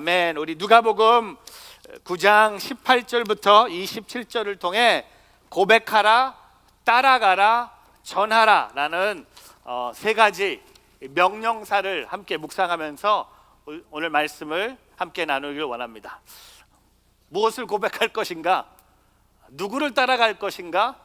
아멘. 우리 누가복음 9장 18절부터 27절을 통해 고백하라, 따라가라, 전하라 라는 세 가지 명령사를 함께 묵상하면서 오늘 말씀을 함께 나누기를 원합니다. 무엇을 고백할 것인가? 누구를 따라갈 것인가?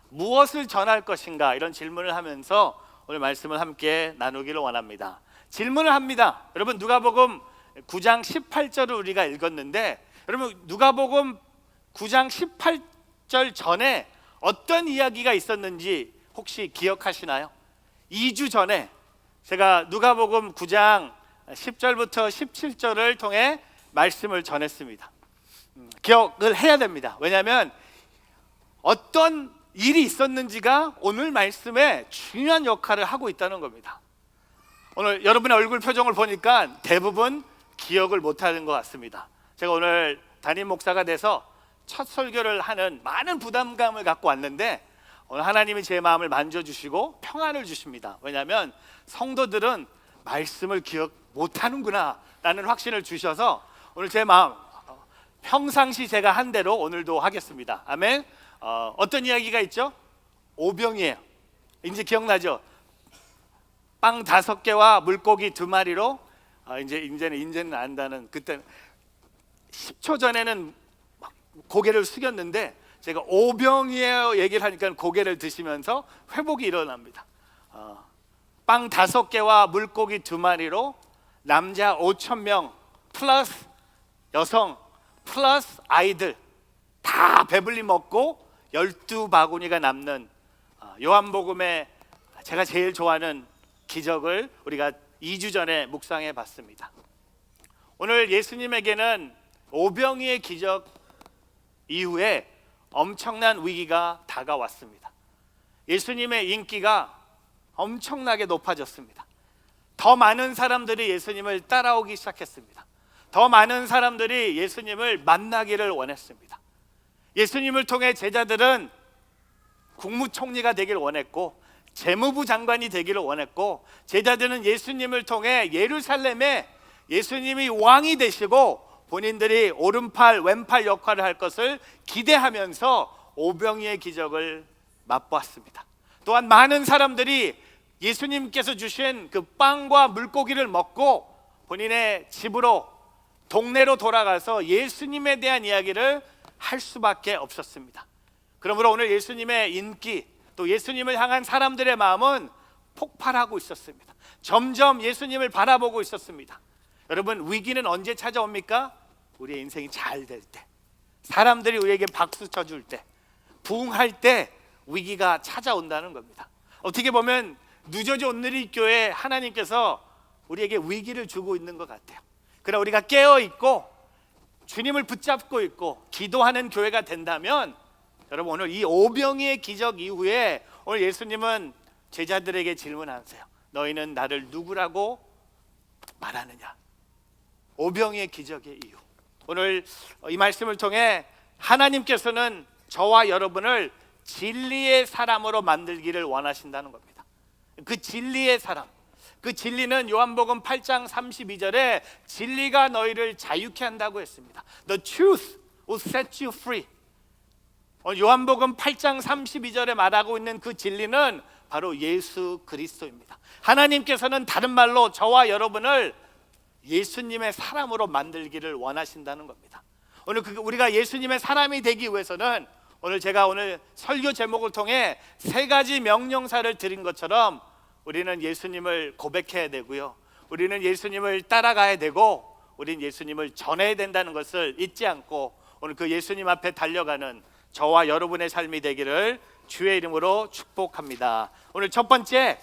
무엇을 전할 것인가? 이런 질문을 하면서 오늘 말씀을 함께 나누기를 원합니다. 질문을 합니다. 여러분, 누가복음 9장 18절을 우리가 읽었는데, 여러분 누가복음 9장 18절 전에 어떤 이야기가 있었는지 혹시 기억하시나요? 2주 전에 제가 누가복음 9장 10절부터 17절을 통해 말씀을 전했습니다. 기억을 해야 됩니다. 왜냐하면 어떤 일이 있었는지가 오늘 말씀에 중요한 역할을 하고 있다는 겁니다. 오늘 여러분의 얼굴 표정을 보니까 대부분 기억을 못하는 것 같습니다. 제가 오늘 담임 목사가 돼서 첫 설교를 하는 많은 부담감을 갖고 왔는데, 오늘 하나님이 제 마음을 만져주시고 평안을 주십니다. 왜냐하면 성도들은 말씀을 기억 못하는구나 라는 확신을 주셔서 오늘 제 마음 평상시 제가 한 대로 오늘도 하겠습니다. 아멘. 어떤 이야기가 있죠? 오병이에요. 이제 기억나죠? 빵 5개와 물고기 2마리로 이제는 안다는, 그때 10초 전에는 막 고개를 숙였는데 제가 오병이에요 얘기를 하니까 고개를 드시면서 회복이 일어납니다. 빵 5개와 물고기 2마리로 남자 5,000명 플러스 여성 플러스 아이들 다 배불리 먹고 12바구니가 남는 요한복음의 제가 제일 좋아하는 기적을 우리가 2주 전에 묵상해 봤습니다. 오늘 예수님에게는 오병이의 기적 이후에 엄청난 위기가 다가왔습니다. 예수님의 인기가 엄청나게 높아졌습니다. 더 많은 사람들이 예수님을 따라오기 시작했습니다. 더 많은 사람들이 예수님을 만나기를 원했습니다. 예수님을 통해 제자들은 국무총리가 되기를 원했고 재무부 장관이 되기를 원했고, 제자들은 예수님을 통해 예루살렘에 예수님이 왕이 되시고 본인들이 오른팔 왼팔 역할을 할 것을 기대하면서 오병이의 기적을 맛보았습니다. 또한 많은 사람들이 예수님께서 주신 그 빵과 물고기를 먹고 본인의 집으로 동네로 돌아가서 예수님에 대한 이야기를 할 수밖에 없었습니다. 그러므로 오늘 예수님의 인기, 또 예수님을 향한 사람들의 마음은 폭발하고 있었습니다. 점점 예수님을 바라보고 있었습니다. 여러분, 위기는 언제 찾아옵니까? 우리의 인생이 잘 될 때, 사람들이 우리에게 박수 쳐줄 때, 부흥할 때 위기가 찾아온다는 겁니다. 어떻게 보면 누저지 온누리 교회 하나님께서 우리에게 위기를 주고 있는 것 같아요. 그러나 우리가 깨어있고 주님을 붙잡고 있고 기도하는 교회가 된다면, 여러분 오늘 이 오병이의 기적 이후에 오늘 예수님은 제자들에게 질문하세요. 너희는 나를 누구라고 말하느냐? 오병이의 기적의 이유. 오늘 이 말씀을 통해 하나님께서는 저와 여러분을 진리의 사람으로 만들기를 원하신다는 겁니다. 그 진리의 사람, 그 진리는 요한복음 8장 32절에 진리가 너희를 자유케 한다고 했습니다. The truth will set you free. 요한복음 8장 32절에 말하고 있는 그 진리는 바로 예수 그리스도입니다. 하나님께서는 다른 말로 저와 여러분을 예수님의 사람으로 만들기를 원하신다는 겁니다. 오늘 우리가 예수님의 사람이 되기 위해서는 오늘 제가 설교 제목을 통해 세 가지 명령사를 드린 것처럼 우리는 예수님을 고백해야 되고요, 우리는 예수님을 따라가야 되고, 우리는 예수님을 전해야 된다는 것을 잊지 않고 오늘 그 예수님 앞에 달려가는 저와 여러분의 삶이 되기를 주의 이름으로 축복합니다. 오늘 첫 번째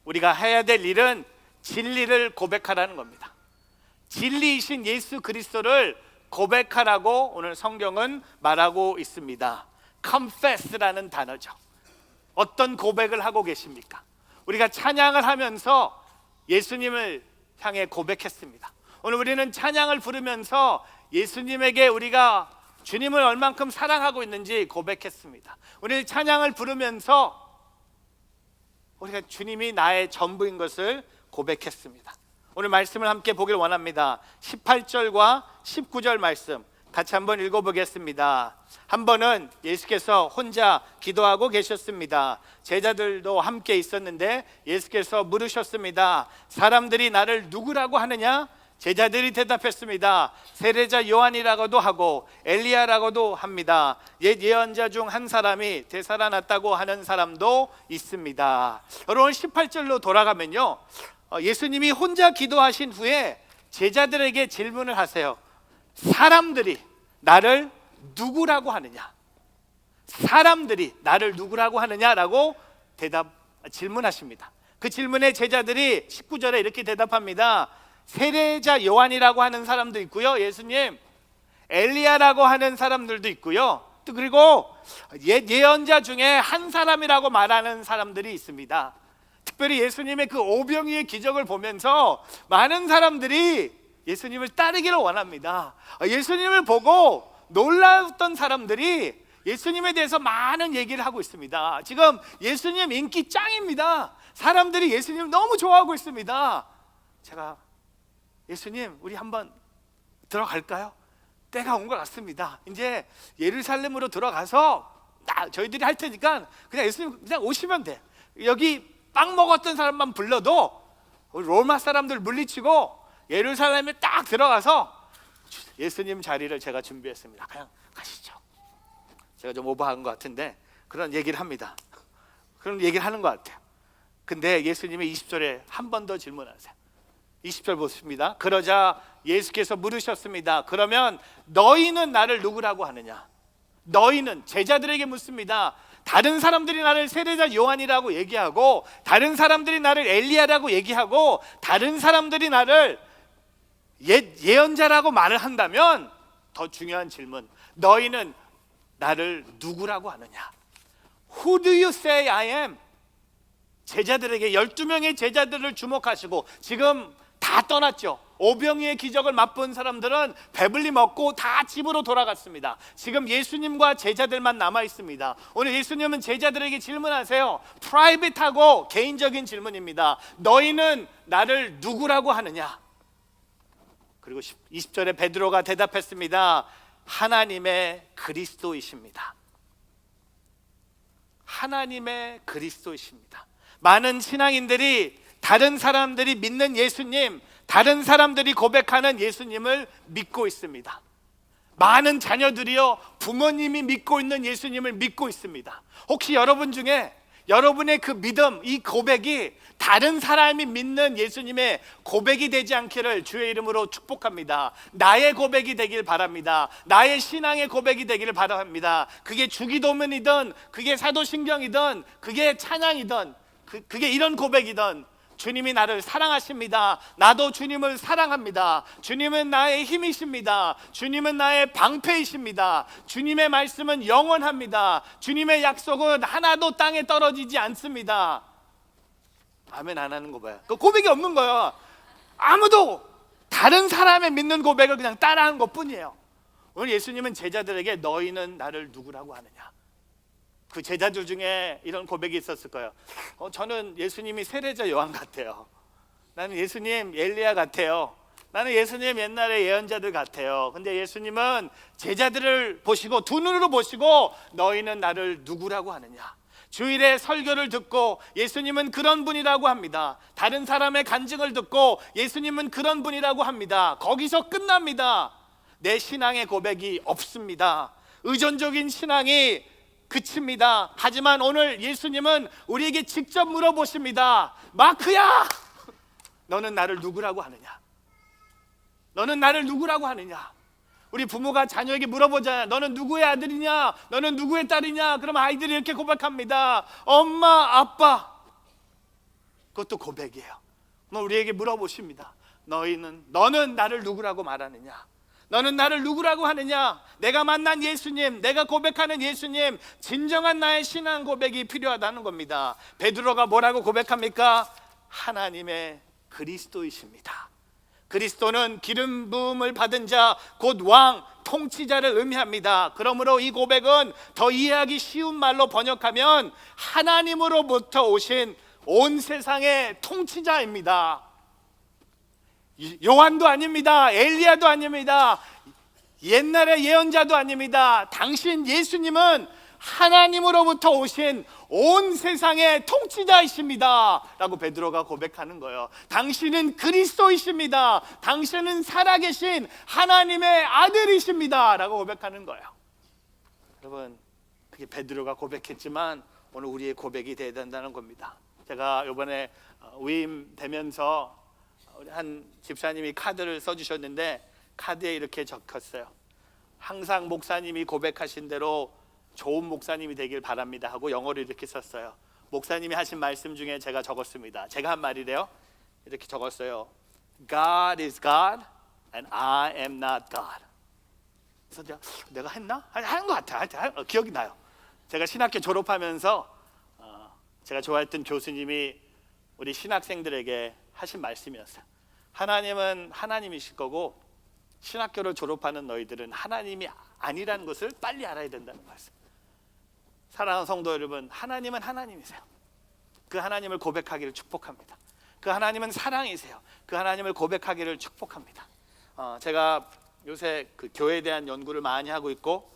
우리가 해야 될 일은 진리를 고백하라는 겁니다. 진리이신 예수 그리스도를 고백하라고 오늘 성경은 말하고 있습니다. confess라는 단어죠. 어떤 고백을 하고 계십니까? 우리가 찬양을 하면서 예수님을 향해 고백했습니다. 오늘 우리는 찬양을 부르면서 예수님에게 우리가 주님을 얼만큼 사랑하고 있는지 고백했습니다. 우리 찬양을 부르면서 우리가 주님이 나의 전부인 것을 고백했습니다. 오늘 말씀을 함께 보길 원합니다. 18절과 19절 말씀 같이 한번 읽어보겠습니다. 한 번은 예수께서 혼자 기도하고 계셨습니다. 제자들도 함께 있었는데 예수께서 물으셨습니다. 사람들이 나를 누구라고 하느냐? 제자들이 대답했습니다. 세례자 요한이라고도 하고 엘리야라고도 합니다. 옛 예언자 중 한 사람이 되살아났다고 하는 사람도 있습니다. 여러분 18절로 돌아가면요, 예수님이 혼자 기도하신 후에 제자들에게 질문을 하세요. 사람들이 나를 누구라고 하느냐? 사람들이 나를 누구라고 하느냐라고 질문하십니다. 그 질문에 제자들이 19절에 이렇게 대답합니다. 세례자 요한이라고 하는 사람도 있고요, 예수님 엘리야라고 하는 사람들도 있고요, 또 그리고 예언자 중에 한 사람이라고 말하는 사람들이 있습니다. 특별히 예수님의 그 오병이의 기적을 보면서 많은 사람들이 예수님을 따르기를 원합니다. 예수님을 보고 놀랐던 사람들이 예수님에 대해서 많은 얘기를 하고 있습니다. 지금 예수님 인기 짱입니다. 사람들이 예수님을 너무 좋아하고 있습니다. 제가 예수님 우리 한번 들어갈까요? 때가 온 것 같습니다. 이제 예루살렘으로 들어가서 저희들이 할 테니까 그냥 예수님 그냥 오시면 돼. 여기 빵 먹었던 사람만 불러도 로마 사람들 물리치고 예루살렘에 딱 들어가서 예수님 자리를 제가 준비했습니다. 그냥 가시죠. 제가 좀 오버한 것 같은데 그런 얘기를 합니다. 그런 얘기를 하는 것 같아요. 근데 예수님이 20절에 한 번 더 질문하세요. 20절 보십니다. 그러자 예수께서 물으셨습니다. 그러면 너희는 나를 누구라고 하느냐? 너희는, 제자들에게 묻습니다. 다른 사람들이 나를 세례자 요한이라고 얘기하고, 다른 사람들이 나를 엘리야라고 얘기하고, 다른 사람들이 나를 예언자라고 말을 한다면 더 중요한 질문, 너희는 나를 누구라고 하느냐? Who do you say I am? 제자들에게 12명의 제자들을 주목하시고, 지금 다 떠났죠. 오병이의 기적을 맛본 사람들은 배불리 먹고 다 집으로 돌아갔습니다. 지금 예수님과 제자들만 남아 있습니다. 오늘 예수님은 제자들에게 질문하세요. 프라이빗하고 개인적인 질문입니다. 너희는 나를 누구라고 하느냐? 그리고 20절에 베드로가 대답했습니다. 하나님의 그리스도이십니다. 하나님의 그리스도이십니다. 많은 신앙인들이 다른 사람들이 믿는 예수님, 다른 사람들이 고백하는 예수님을 믿고 있습니다. 많은 자녀들이요, 부모님이 믿고 있는 예수님을 믿고 있습니다. 혹시 여러분 중에 여러분의 그 믿음, 이 고백이 다른 사람이 믿는 예수님의 고백이 되지 않기를 주의 이름으로 축복합니다. 나의 고백이 되길 바랍니다. 나의 신앙의 고백이 되기를 바랍니다. 그게 주기도문이든, 그게 사도신경이든, 그게 찬양이든, 그게 이런 고백이든, 주님이 나를 사랑하십니다. 나도 주님을 사랑합니다. 주님은 나의 힘이십니다. 주님은 나의 방패이십니다. 주님의 말씀은 영원합니다. 주님의 약속은 하나도 땅에 떨어지지 않습니다. 아멘 안 하는 거 봐요. 그 고백이 없는 거예요. 아무도 다른 사람의 믿는 고백을 그냥 따라하는 것 뿐이에요. 오늘 예수님은 제자들에게 너희는 나를 누구라고 하느냐? 그 제자들 중에 이런 고백이 있었을 거예요. 저는 예수님이 세례자 요한 같아요. 나는 예수님 엘리야 같아요. 나는 예수님 옛날에 예언자들 같아요. 근데 예수님은 제자들을 보시고 두 눈으로 보시고 너희는 나를 누구라고 하느냐? 주일에 설교를 듣고 예수님은 그런 분이라고 합니다. 다른 사람의 간증을 듣고 예수님은 그런 분이라고 합니다. 거기서 끝납니다. 내 신앙의 고백이 없습니다. 의존적인 신앙이 그칩니다. 하지만 오늘 예수님은 우리에게 직접 물어보십니다. 마크야, 너는 나를 누구라고 하느냐? 너는 나를 누구라고 하느냐? 우리 부모가 자녀에게 물어보잖아요. 너는 누구의 아들이냐? 너는 누구의 딸이냐? 그럼 아이들이 이렇게 고백합니다. 엄마, 아빠. 그것도 고백이에요. 우리에게 물어보십니다. 너는 나를 누구라고 말하느냐? 너는 나를 누구라고 하느냐? 내가 만난 예수님, 내가 고백하는 예수님, 진정한 나의 신앙 고백이 필요하다는 겁니다. 베드로가 뭐라고 고백합니까? 하나님의 그리스도이십니다. 그리스도는 기름 부음을 받은 자, 곧 왕, 통치자를 의미합니다. 그러므로 이 고백은 더 이해하기 쉬운 말로 번역하면 하나님으로부터 오신 온 세상의 통치자입니다. 요한도 아닙니다. 엘리야도 아닙니다. 옛날의 예언자도 아닙니다. 당신 예수님은 하나님으로부터 오신 온 세상의 통치자이십니다 라고 베드로가 고백하는 거예요. 당신은 그리스도이십니다. 당신은 살아계신 하나님의 아들이십니다 라고 고백하는 거예요. 여러분, 그게 베드로가 고백했지만 오늘 우리의 고백이 되어야 된다는 겁니다. 제가 이번에 위임되면서 한 집사님이 카드를 써주셨는데 카드에 이렇게 적혔어요. 항상 목사님이 고백하신 대로 좋은 목사님이 되길 바랍니다 하고 영어로 이렇게 썼어요. 목사님이 하신 말씀 중에 제가 적었습니다. 제가 한 말이래요. 이렇게 적었어요. God is God and I am not God. 그래서 내가 했나? 한 것 같아. 기억이 나요. 제가 신학교 졸업하면서 제가 좋아했던 교수님이 우리 신학생들에게 하신 말씀이었어요. 하나님은 하나님이실 거고 신학교를 졸업하는 너희들은 하나님이 아니라는 것을 빨리 알아야 된다는 말씀. 사랑하는 성도 여러분, 하나님은 하나님이세요. 그 하나님을 고백하기를 축복합니다. 그 하나님은 사랑이세요. 그 하나님을 고백하기를 축복합니다. 제가 요새 그 교회에 대한 연구를 많이 하고 있고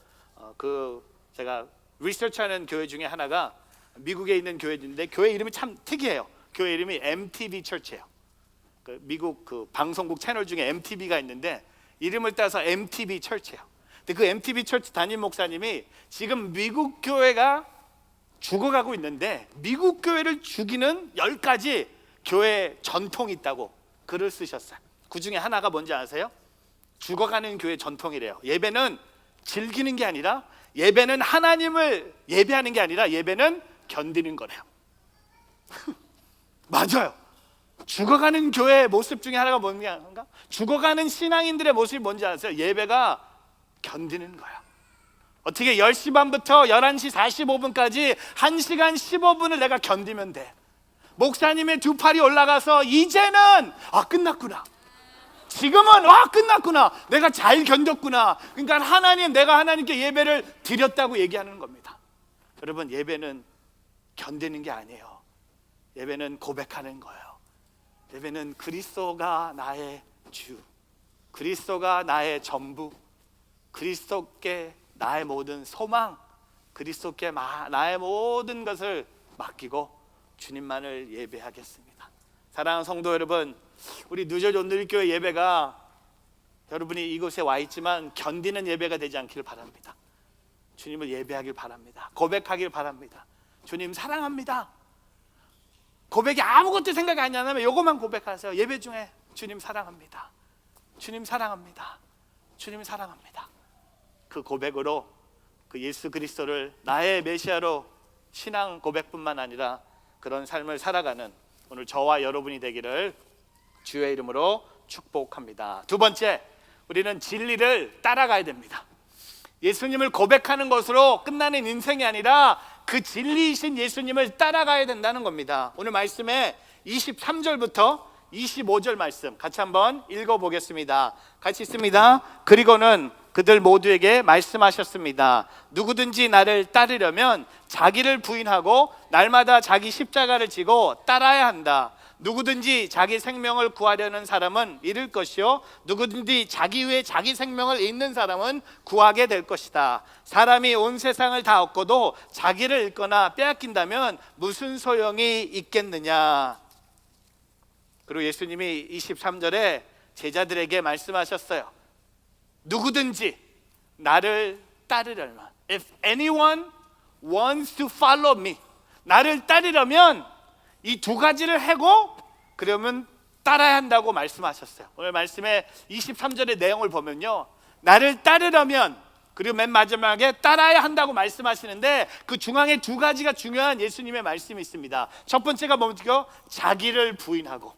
제가 리서치하는 교회 중에 하나가 미국에 있는 교회인데 교회 이름이 참 특이해요. 교회 이름이 MTV 철치예요. 그 미국 그 방송국 채널 중에 MTV가 있는데 이름을 따서 MTV 철치예요. 근데 그 MTV 철치 담임 목사님이 지금 미국 교회가 죽어가고 있는데 미국 교회를 죽이는 10가지 교회 전통이 있다고 글을 쓰셨어요. 그 중에 하나가 뭔지 아세요? 죽어가는 교회 전통이래요. 예배는 즐기는 게 아니라, 예배는 하나님을 예배하는 게 아니라 예배는 견디는 거래요. 맞아요. 죽어가는 교회의 모습 중에 하나가 뭔가? 죽어가는 신앙인들의 모습이 뭔지 아세요? 예배가 견디는 거예요. 어떻게 10시 반부터 11시 45분까지 1시간 15분을 내가 견디면 돼. 목사님의 두 팔이 올라가서 이제는 끝났구나. 지금은 끝났구나. 내가 잘 견뎠구나. 그러니까 내가 하나님께 예배를 드렸다고 얘기하는 겁니다. 여러분, 예배는 견디는 게 아니에요. 예배는 고백하는 거예요. 예배는 그리스도가 나의 주, 그리스도가 나의 전부, 그리스도께 나의 모든 소망, 그리스도께 나의 모든 것을 맡기고 주님만을 예배하겠습니다. 사랑하는 성도 여러분, 우리 뉴저지 온누리교회 예배가 여러분이 이곳에 와 있지만 견디는 예배가 되지 않기를 바랍니다. 주님을 예배하길 바랍니다. 고백하길 바랍니다. 주님 사랑합니다. 고백이 아무것도 생각이 안 나면 이것만 고백하세요. 예배 중에 주님 사랑합니다. 주님 사랑합니다. 주님 사랑합니다. 그 고백으로 그 예수 그리스도를 나의 메시아로 신앙 고백뿐만 아니라 그런 삶을 살아가는 오늘 저와 여러분이 되기를 주의 이름으로 축복합니다. 두 번째, 우리는 진리를 따라가야 됩니다. 예수님을 고백하는 것으로 끝나는 인생이 아니라 그 진리이신 예수님을 따라가야 된다는 겁니다. 오늘 말씀에 23절부터 25절 말씀 같이 한번 읽어보겠습니다. 같이 있습니다. 그리고는 그들 모두에게 말씀하셨습니다. 누구든지 나를 따르려면 자기를 부인하고 날마다 자기 십자가를 지고 따라야 한다. 누구든지 자기 생명을 구하려는 사람은 잃을 것이요 누구든지 자기 위해 자기 생명을 잃는 사람은 구하게 될 것이다. 사람이 온 세상을 다 얻고도 자기를 잃거나 빼앗긴다면 무슨 소용이 있겠느냐. 그리고 예수님이 23절에 제자들에게 말씀하셨어요. 누구든지 나를 따르려면, if anyone wants to follow me, 나를 따르려면 이 두 가지를 하고 그러면 따라야 한다고 말씀하셨어요. 오늘 말씀의 23절의 내용을 보면요, 나를 따르려면, 그리고 맨 마지막에 따라야 한다고 말씀하시는데 그 중앙에 두 가지가 중요한 예수님의 말씀이 있습니다. 첫 번째가 뭐죠? 자기를 부인하고.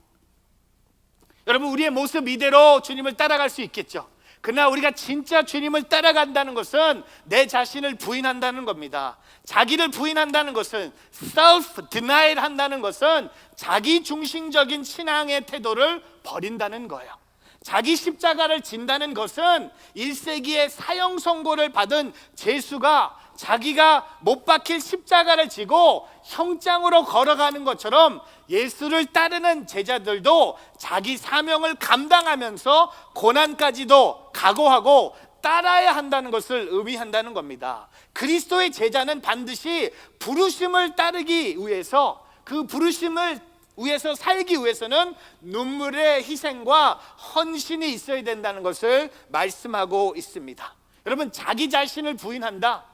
여러분, 우리의 모습 이대로 주님을 따라갈 수 있겠죠. 그러나 우리가 진짜 주님을 따라간다는 것은 내 자신을 부인한다는 겁니다. 자기를 부인한다는 것은, self-denial 한다는 것은 자기 중심적인 신앙의 태도를 버린다는 거예요. 자기 십자가를 진다는 것은 1세기의 사형 선고를 받은 제수가 자기가 못 박힐 십자가를 지고 형장으로 걸어가는 것처럼 예수를 따르는 제자들도 자기 사명을 감당하면서 고난까지도 각오하고 따라야 한다는 것을 의미한다는 겁니다. 그리스도의 제자는 반드시 부르심을 따르기 위해서, 그 부르심을 위해서 살기 위해서는 눈물의 희생과 헌신이 있어야 된다는 것을 말씀하고 있습니다. 여러분, 자기 자신을 부인한다.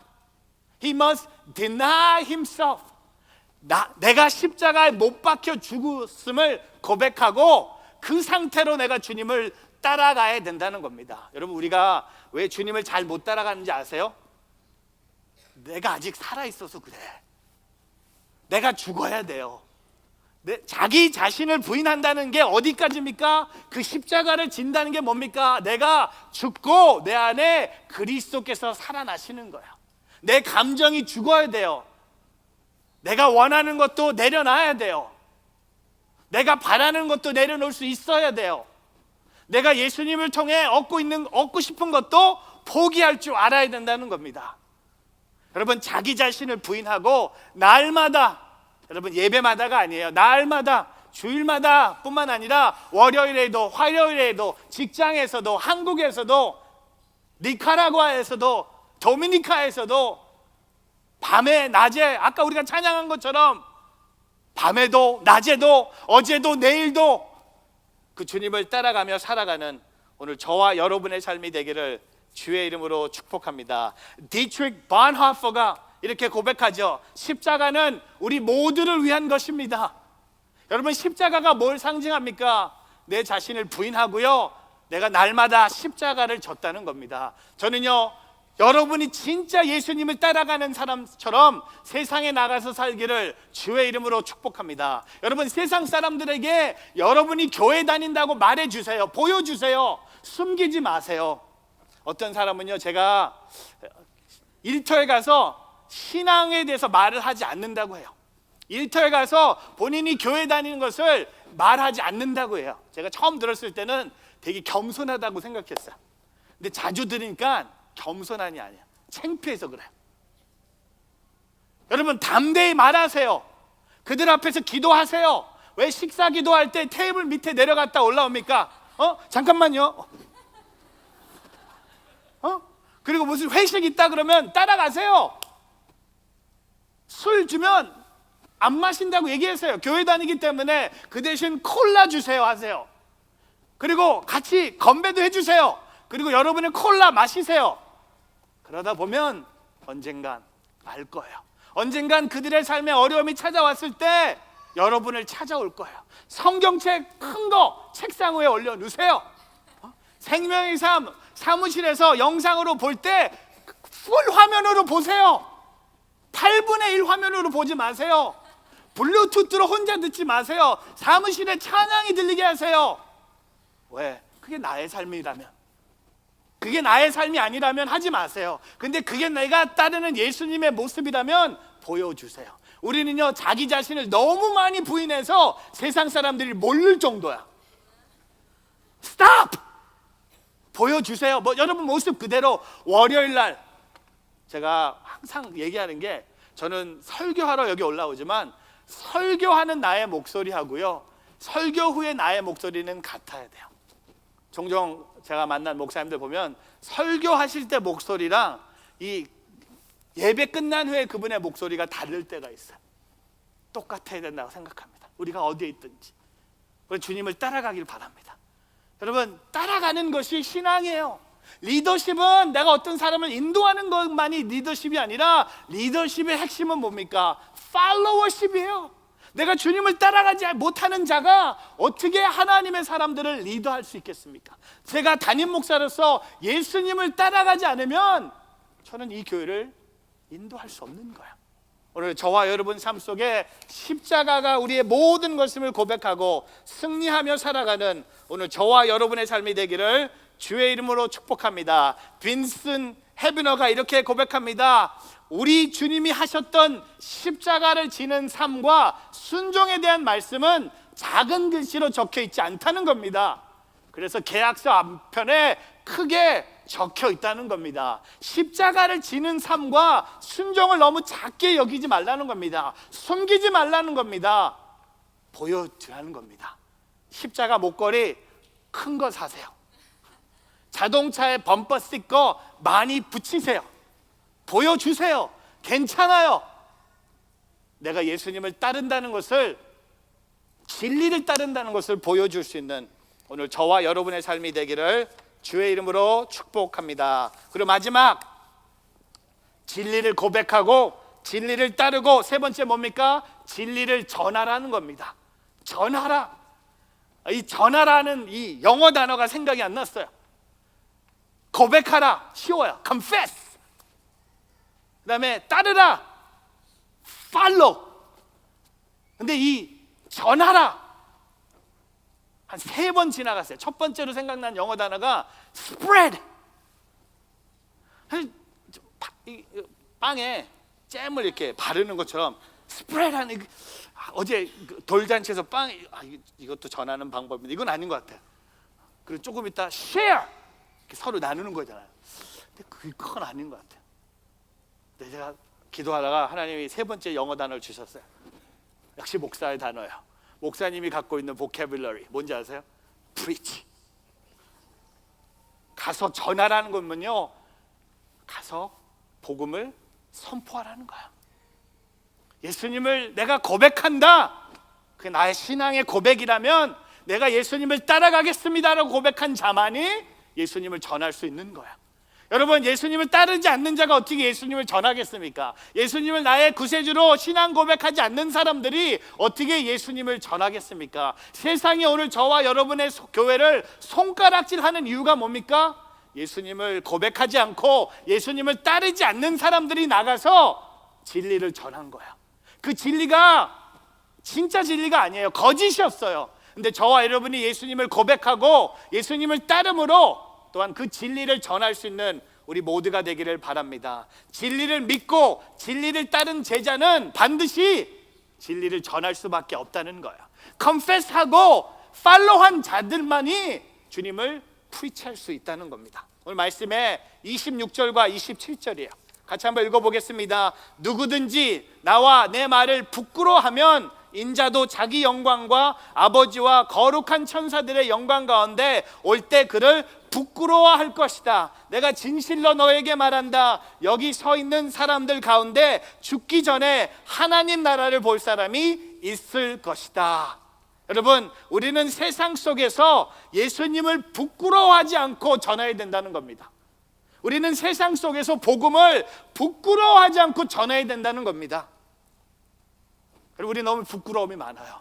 He must deny himself. 내가 십자가에 못 박혀 죽었음을 고백하고 그 상태로 내가 주님을 따라가야 된다는 겁니다. 여러분, 우리가 왜 주님을 잘 못 따라가는지 아세요? 내가 아직 살아있어서 그래. 내가 죽어야 돼요. 자기 자신을 부인한다는 게 어디까지입니까? 그 십자가를 진다는 게 뭡니까? 내가 죽고 내 안에 그리스도께서 살아나시는 거야. 내 감정이 죽어야 돼요. 내가 원하는 것도 내려놔야 돼요. 내가 바라는 것도 내려놓을 수 있어야 돼요. 내가 예수님을 통해 얻고 싶은 것도 포기할 줄 알아야 된다는 겁니다. 여러분, 자기 자신을 부인하고 날마다, 여러분 예배마다가 아니에요. 날마다, 주일마다 뿐만 아니라 월요일에도, 화요일에도, 직장에서도, 한국에서도, 니카라과에서도, 도미니카에서도 밤에 낮에, 아까 우리가 찬양한 것처럼 밤에도 낮에도 어제도 내일도 그 주님을 따라가며 살아가는 오늘 저와 여러분의 삶이 되기를 주의 이름으로 축복합니다. 디트릭 반하퍼가 이렇게 고백하죠. 십자가는 우리 모두를 위한 것입니다. 여러분, 십자가가 뭘 상징합니까? 내 자신을 부인하고요, 내가 날마다 십자가를 졌다는 겁니다. 저는요, 여러분이 진짜 예수님을 따라가는 사람처럼 세상에 나가서 살기를 주의 이름으로 축복합니다. 여러분, 세상 사람들에게 여러분이 교회 다닌다고 말해주세요. 보여주세요. 숨기지 마세요. 어떤 사람은요, 제가 일터에 가서 신앙에 대해서 말을 하지 않는다고 해요. 일터에 가서 본인이 교회 다니는 것을 말하지 않는다고 해요. 제가 처음 들었을 때는 되게 겸손하다고 생각했어요. 근데 자주 들으니까 겸손한이 아니야. 창피해서 그래요. 여러분, 담대히 말하세요. 그들 앞에서 기도하세요. 왜 식사 기도할 때 테이블 밑에 내려갔다 올라옵니까? 잠깐만요. 그리고 무슨 회식 있다 그러면 따라가세요. 술 주면 안 마신다고 얘기하세요. 교회 다니기 때문에 그 대신 콜라 주세요 하세요. 그리고 같이 건배도 해주세요. 그리고 여러분은 콜라 마시세요. 그러다 보면 언젠간 알 거예요. 언젠간 그들의 삶에 어려움이 찾아왔을 때 여러분을 찾아올 거예요. 성경책 큰 거 책상 위에 올려놓으세요. 생명의 삶 사무실에서 영상으로 볼 때 풀 화면으로 보세요. 8분의 1 화면으로 보지 마세요. 블루투스로 혼자 듣지 마세요. 사무실에 찬양이 들리게 하세요. 왜? 그게 나의 삶이라면, 그게 나의 삶이 아니라면 하지 마세요. 근데 그게 내가 따르는 예수님의 모습이라면 보여주세요. 우리는요, 자기 자신을 너무 많이 부인해서 세상 사람들이 모를 정도야. 스탑! 보여주세요. 여러분 모습 그대로. 월요일 날 제가 항상 얘기하는 게, 저는 설교하러 여기 올라오지만 설교하는 나의 목소리하고요, 설교 후에 나의 목소리는 같아야 돼요. 종종 제가 만난 목사님들 보면 설교하실 때 목소리랑 이 예배 끝난 후에 그분의 목소리가 다를 때가 있어요. 똑같아야 된다고 생각합니다. 우리가 어디에 있든지. 우리 주님을 따라가길 바랍니다. 여러분, 따라가는 것이 신앙이에요. 리더십은 내가 어떤 사람을 인도하는 것만이 리더십이 아니라, 리더십의 핵심은 뭡니까? 팔로워십이에요. 내가 주님을 따라가지 못하는 자가 어떻게 하나님의 사람들을 리더할 수 있겠습니까? 제가 담임 목사로서 예수님을 따라가지 않으면 저는 이 교회를 인도할 수 없는 거예요. 오늘 저와 여러분 삶 속에 십자가가 우리의 모든 것임을 고백하고 승리하며 살아가는 오늘 저와 여러분의 삶이 되기를 주의 이름으로 축복합니다. 빈슨 헤비너가 이렇게 고백합니다. 우리 주님이 하셨던 십자가를 지는 삶과 순종에 대한 말씀은 작은 글씨로 적혀 있지 않다는 겁니다. 그래서 계약서 앞편에 크게 적혀 있다는 겁니다. 십자가를 지는 삶과 순종을 너무 작게 여기지 말라는 겁니다. 숨기지 말라는 겁니다. 보여주라는 겁니다. 십자가 목걸이 큰 거 사세요. 자동차에 범퍼 스티커 많이 붙이세요. 보여주세요. 괜찮아요. 내가 예수님을 따른다는 것을, 진리를 따른다는 것을 보여줄 수 있는 오늘 저와 여러분의 삶이 되기를 주의 이름으로 축복합니다. 그리고 마지막, 진리를 고백하고 진리를 따르고 세 번째 뭡니까? 진리를 전하라는 겁니다. 전하라. 이 전하라는 이 영어 단어가 생각이 안 났어요. 고백하라 쉬워요. confess. 그 다음에 따르라 follow. 근데 이 전하라 한 3번 지나갔어요. 첫 번째로 생각난 영어 단어가 spread. 빵에 잼을 이렇게 바르는 것처럼 spread 하는, 어제 돌잔치에서 빵, 이것도 전하는 방법인데 이건 아닌 것 같아요. 그리고 조금 이따 share, 서로 나누는 거잖아요. 근데 그건 아닌 것 같아요. 근데 제가 기도하다가 하나님이 3번째 영어 단어를 주셨어요. 역시 목사의 단어예요. 목사님이 갖고 있는 vocabulary 뭔지 아세요? preach. 가서 전하라는 거면요, 가서 복음을 선포하라는 거야. 예수님을 내가 고백한다, 그게 나의 신앙의 고백이라면 내가 예수님을 따라가겠습니다라고 고백한 자만이 예수님을 전할 수 있는 거야. 여러분, 예수님을 따르지 않는 자가 어떻게 예수님을 전하겠습니까? 예수님을 나의 구세주로 신앙 고백하지 않는 사람들이 어떻게 예수님을 전하겠습니까? 세상이 오늘 저와 여러분의 교회를 손가락질하는 이유가 뭡니까? 예수님을 고백하지 않고 예수님을 따르지 않는 사람들이 나가서 진리를 전한 거야. 그 진리가 진짜 진리가 아니에요. 거짓이었어요. 근데 저와 여러분이 예수님을 고백하고 예수님을 따름으로 또한 그 진리를 전할 수 있는 우리 모두가 되기를 바랍니다. 진리를 믿고 진리를 따른 제자는 반드시 진리를 전할 수밖에 없다는 거예요. confess하고 follow한 자들만이 주님을 preach할 수 있다는 겁니다. 오늘 말씀에 26절과 27절이에요. 같이 한번 읽어보겠습니다. 누구든지 나와 내 말을 부끄러워하면 인자도 자기 영광과 아버지와 거룩한 천사들의 영광 가운데 올 때 그를 부끄러워할 것이다. 내가 진실로 너에게 말한다. 여기 서 있는 사람들 가운데 죽기 전에 하나님 나라를 볼 사람이 있을 것이다. 여러분, 우리는 세상 속에서 예수님을 부끄러워하지 않고 전해야 된다는 겁니다. 우리는 세상 속에서 복음을 부끄러워하지 않고 전해야 된다는 겁니다. 그리고 우리 너무 부끄러움이 많아요.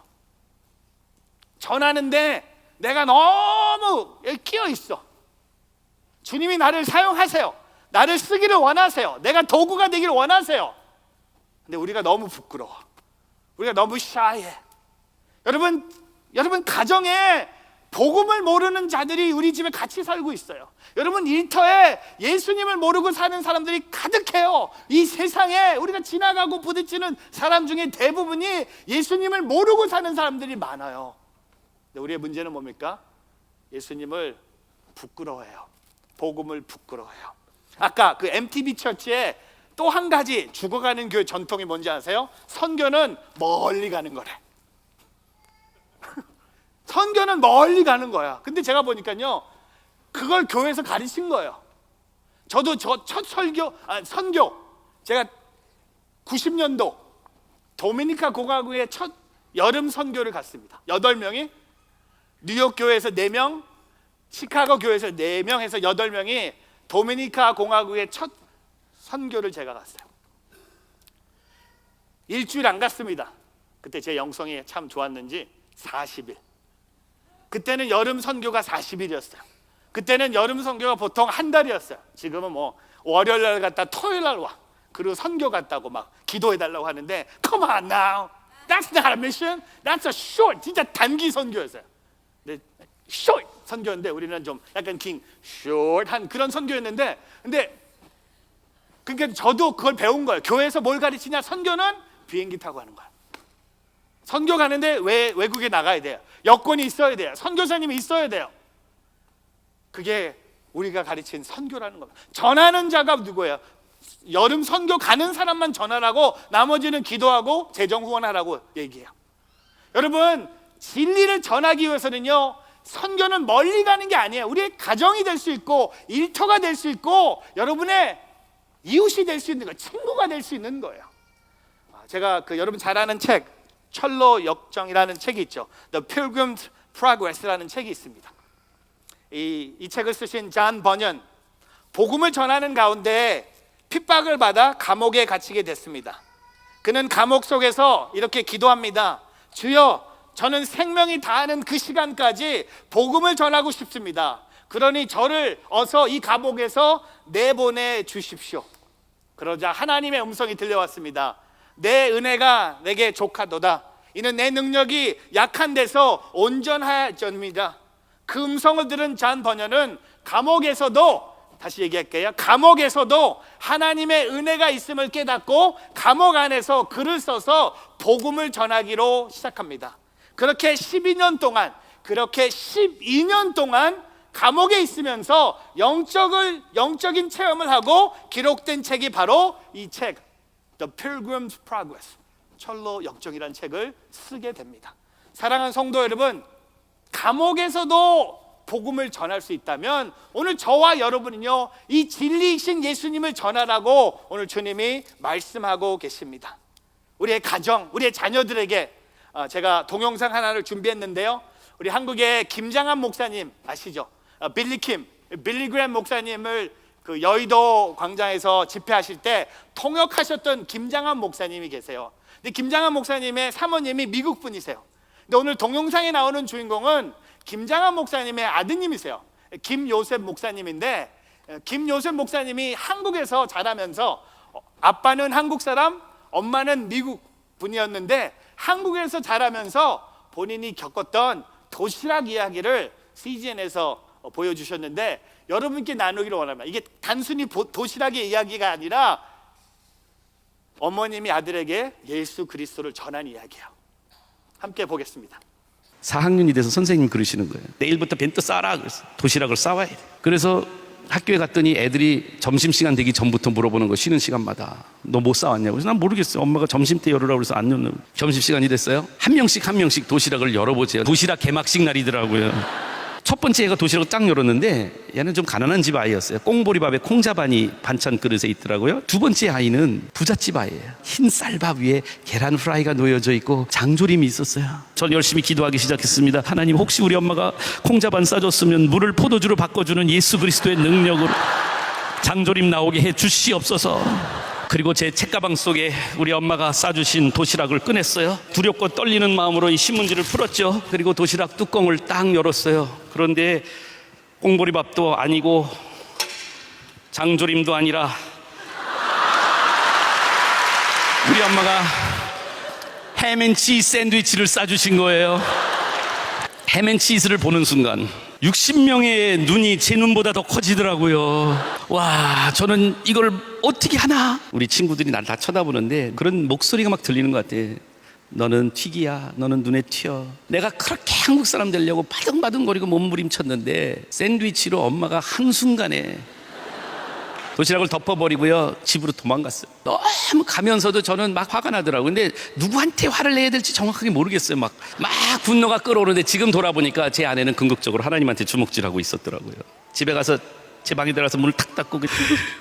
전하는데 내가 너무 끼어 있어. 주님이 나를 사용하세요. 나를 쓰기를 원하세요. 내가 도구가 되기를 원하세요. 근데 우리가 너무 부끄러워. 우리가 너무 샤이해. 여러분 가정에 복음을 모르는 자들이 우리 집에 같이 살고 있어요. 여러분 일터에 예수님을 모르고 사는 사람들이 가득해요. 이 세상에 우리가 지나가고 부딪히는 사람 중에 대부분이 예수님을 모르고 사는 사람들이 많아요. 근데 우리의 문제는 뭡니까? 예수님을 부끄러워해요. 복음을 부끄러워해요. 아까 그 MTB 처치에 또 한 가지 죽어가는 교회 전통이 뭔지 아세요? 선교는 멀리 가는 거래. 선교는 멀리 가는 거야. 근데 제가 보니까요, 그걸 교회에서 가르친 거예요. 저도 저 첫 선교, 제가 90년도 도미니카 공화국의 첫 여름 선교를 갔습니다. 8명이 뉴욕 교회에서 4명, 시카고 교회에서 4명 해서 8명이 도미니카 공화국의 첫 선교를 제가 갔어요. 일주일 안 갔습니다. 그때 제 영성이 참 좋았는지 40일. 그때는 여름 선교가 40일이었어요. 그때는 여름 선교가 보통 한 달이었어요. 지금은 뭐 월요일 날 갔다 토요일 날 와. 그리고 선교 갔다고 막 기도해달라고 하는데 Come on now, that's not a mission. That's a short, 진짜 단기 선교였어요. 근데 short 선교인데 우리는 좀 약간 긴 short한 그런 선교였는데, 근데 그러니까 저도 그걸 배운 거예요. 교회에서 뭘 가르치냐? 선교는 비행기 타고 가는 거야. 선교 가는데 외국에 나가야 돼요. 여권이 있어야 돼요. 선교사님이 있어야 돼요. 그게 우리가 가르친 선교라는 겁니다. 전하는 자가 누구예요? 여름 선교 가는 사람만 전하라고, 나머지는 기도하고 재정 후원하라고 얘기해요. 여러분, 진리를 전하기 위해서는요, 선교는 멀리 가는 게 아니에요. 우리의 가정이 될 수 있고, 일터가 될 수 있고, 여러분의 이웃이 될 수 있는 거예요. 친구가 될 수 있는 거예요. 제가 여러분 잘 아는 책, 철로 역정이라는 책이 있죠. The Pilgrim's Progress라는 책이 있습니다. 이 책을 쓰신 잔 버년, 복음을 전하는 가운데 핍박을 받아 감옥에 갇히게 됐습니다. 그는 감옥 속에서 이렇게 기도합니다. 주여, 저는 생명이 다하는 그 시간까지 복음을 전하고 싶습니다. 그러니 저를 어서 이 감옥에서 내보내 주십시오. 그러자 하나님의 음성이 들려왔습니다. 내 은혜가 내게 족하도다. 이는 내 능력이 약한 데서 온전하여집니다. 그 음성을 들은 잔 버녀는 감옥에서도, 다시 얘기할게요, 감옥에서도 하나님의 은혜가 있음을 깨닫고 감옥 안에서 글을 써서 복음을 전하기로 시작합니다. 그렇게 12년 동안 감옥에 있으면서 영적인 체험을 하고 기록된 책이 바로 이 책, The Pilgrim's Progress, 철로 역정이라는 책을 쓰게 됩니다. 사랑하는 성도 여러분, 감옥에서도 복음을 전할 수 있다면 오늘 저와 여러분은요, 이 진리이신 예수님을 전하라고 오늘 주님이 말씀하고 계십니다. 우리의 가정, 우리의 자녀들에게 제가 동영상 하나를 준비했는데요, 우리 한국의 김장한 목사님 아시죠? 빌리그램 목사님을 그 여의도 광장에서 집회하실 때 통역하셨던 김장한 목사님이 계세요. 근데 김장한 목사님의 사모님이 미국 분이세요. 근데 오늘 동영상에 나오는 주인공은 김장한 목사님의 아드님이세요. 김요셉 목사님인데, 김요셉 목사님이 한국에서 자라면서 아빠는 한국 사람, 엄마는 미국 분이었는데 한국에서 자라면서 본인이 겪었던 도시락 이야기를 CGN에서 보여주셨는데 여러분께 나누기를 원합니다. 이게 단순히 도시락의 이야기가 아니라 어머님이 아들에게 예수 그리스도를 전한 이야기예요. 함께 보겠습니다. 4학년이 돼서 선생님이 그러시는 거예요. 내일부터 벤또 싸라. 그래서 도시락을 싸와야 돼. 그래서 학교에 갔더니 애들이 점심시간 되기 전부터 물어보는 거, 쉬는 시간마다. 너 못 싸왔냐고. 그래서 난 모르겠어요. 엄마가 점심 때 열으라고 그래서 안 열는. 점심시간이 됐어요. 한 명씩 도시락을 열어보세요. 도시락 개막식 날이더라고요. 첫 번째 애가 도시락을 딱 열었는데 얘는 좀 가난한 집 아이였어요. 꽁보리밥에 콩자반이 반찬 그릇에 있더라고요. 두 번째 아이는 부잣집 아이예요. 흰 쌀밥 위에 계란 후라이가 놓여져 있고 장조림이 있었어요. 전 열심히 기도하기 시작했습니다. 하나님, 혹시 우리 엄마가 콩자반 싸줬으면 물을 포도주로 바꿔주는 예수 그리스도의 능력으로 장조림 나오게 해 주시옵소서. 그리고 제 책가방 속에 우리 엄마가 싸주신 도시락을 꺼냈어요. 두렵고 떨리는 마음으로 이 신문지를 풀었죠. 그리고 도시락 뚜껑을 딱 열었어요. 그런데 꽁보리밥도 아니고 장조림도 아니라 우리 엄마가 햄앤치즈 샌드위치를 싸주신 거예요. 햄앤치즈를 보는 순간 60명의 눈이 제 눈보다 더 커지더라고요. 와, 저는 이걸 어떻게 하나? 우리 친구들이 날 다 쳐다보는데 그런 목소리가 막 들리는 것 같아. 너는 튀기야, 너는 눈에 튀어. 내가 그렇게 한국 사람 되려고 바등바등거리고 몸부림쳤는데 샌드위치로 엄마가 한순간에 도시락을 덮어버리고요, 집으로 도망갔어요. 너무 가면서도 저는 막 화가 나더라고요. 근데 누구한테 화를 내야 될지 정확하게 모르겠어요. 막 분노가 끓어오르는데 지금 돌아보니까 제 아내는 궁극적으로 하나님한테 주먹질하고 있었더라고요. 집에 가서 제 방에 들어가서 문을 탁 닫고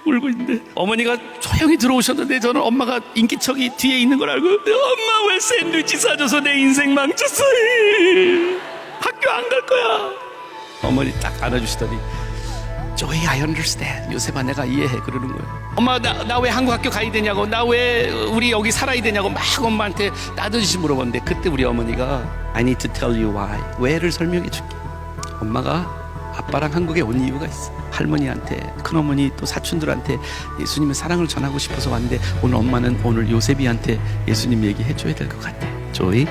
울고 있는데 어머니가 조용히 들어오셨는데 저는 엄마가 인기척이 뒤에 있는 걸 알고, 엄마 왜 샌드위치 사줘서 내 인생 망쳤어? 학교 안 갈 거야. 어머니 딱 안아주시더니 Joey, I understand. 요셉아, 내가 이해해. 그러는 거예요. 엄마, 나 왜 한국 학교 가야 되냐고, 나 왜 우리 여기 살아야 되냐고 막 엄마한테 따뜻이 물어봤는데 그때 우리 어머니가 I need to tell you why. 왜를 설명해 줄게. 엄마가 아빠랑 한국에 온 이유가 있어. 할머니한테, 큰어머니 또 사촌들한테 예수님의 사랑을 전하고 싶어서 왔는데 오늘 엄마는 오늘 요셉이한테 예수님 얘기해 줘야 될 것 같아. Joey,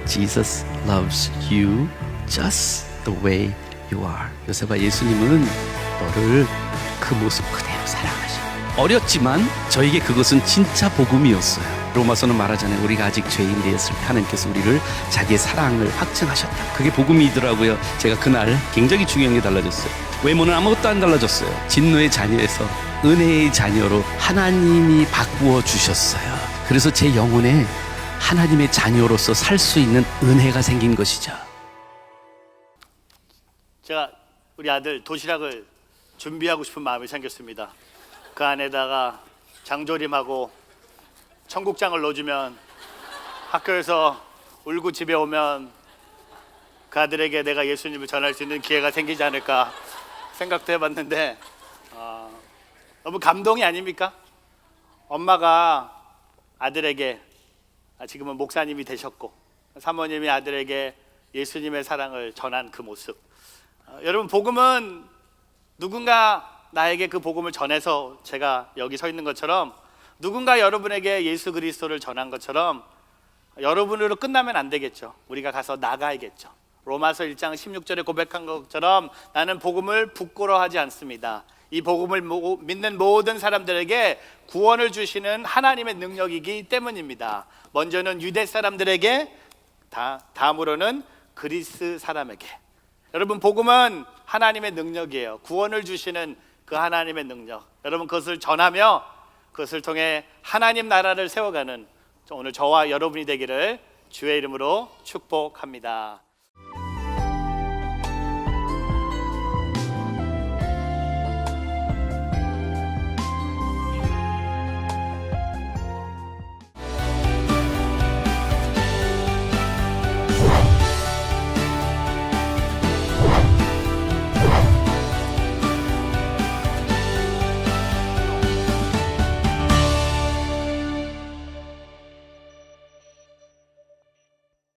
Jesus loves you just the way you are. 요셉아, 예수님은 너를 그 모습 그대로 사랑하셔. 어렸지만 저에게 그것은 진짜 복음이었어요. 로마서는 말하잖아요. 우리가 아직 죄인 되었을 때 하나님께서 우리를 자기의 사랑을 확증하셨다. 그게 복음이더라고요. 제가 그날 굉장히 중요한 게 달라졌어요. 외모는 아무것도 안 달라졌어요. 진노의 자녀에서 은혜의 자녀로 하나님이 바꾸어 주셨어요. 그래서 제 영혼에 하나님의 자녀로서 살 수 있는 은혜가 생긴 것이죠. 제가 우리 아들 도시락을 준비하고 싶은 마음이 생겼습니다. 그 안에다가 장조림하고 청국장을 넣어주면 학교에서 울고 집에 오면 그 아들에게 내가 예수님을 전할 수 있는 기회가 생기지 않을까 생각도 해봤는데 너무 감동이 아닙니까? 엄마가 아들에게, 지금은 목사님이 되셨고 사모님이 아들에게 예수님의 사랑을 전한 그 모습. 여러분, 복음은 누군가 나에게 그 복음을 전해서 제가 여기 서 있는 것처럼, 누군가 여러분에게 예수 그리스도를 전한 것처럼 여러분으로 끝나면 안 되겠죠. 우리가 가서 나가야겠죠. 로마서 1장 16절에 고백한 것처럼 나는 복음을 부끄러워하지 않습니다. 이 복음을 믿는 모든 사람들에게 구원을 주시는 하나님의 능력이기 때문입니다. 먼저는 유대 사람들에게, 다음으로는 그리스 사람에게. 여러분, 복음은 하나님의 능력이에요. 구원을 주시는 그 하나님의 능력. 여러분, 그것을 전하며 그것을 통해 하나님 나라를 세워가는 오늘 저와 여러분이 되기를 주의 이름으로 축복합니다.